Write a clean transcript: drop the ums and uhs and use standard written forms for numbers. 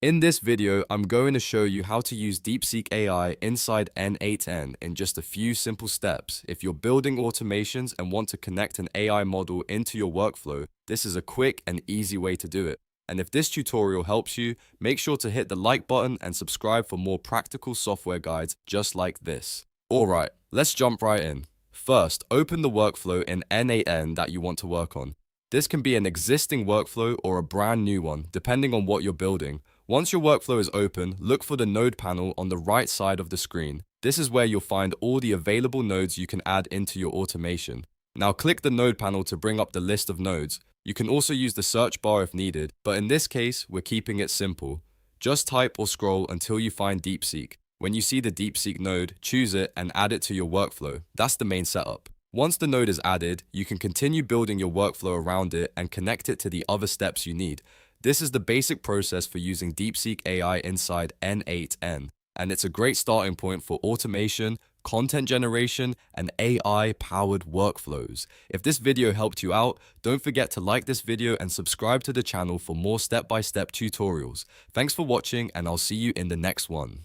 In this video, I'm going to show you how to use DeepSeek AI inside N8N in just a few simple steps. If you're building automations and want to connect an AI model into your workflow, this is a quick and easy way to do it. And if this tutorial helps you, make sure to hit the like button and subscribe for more practical software guides just like this. Alright, let's jump right in. First, open the workflow in N8N that you want to work on. This can be an existing workflow or a brand new one, depending on what you're building. Once your workflow is open, look for the node panel on the right side of the screen. This is where you'll find all the available nodes you can add into your automation. Now click the node panel to bring up the list of nodes. You can also use the search bar if needed, but in this case, we're keeping it simple. Just type or scroll until you find DeepSeek. When you see the DeepSeek node, choose it and add it to your workflow. That's the main setup. Once the node is added, you can continue building your workflow around it and connect it to the other steps you need. This is the basic process for using DeepSeek AI inside N8N, and it's a great starting point for automation, content generation, and AI-powered workflows. If this video helped you out, don't forget to like this video and subscribe to the channel for more step-by-step tutorials. Thanks for watching, and I'll see you in the next one.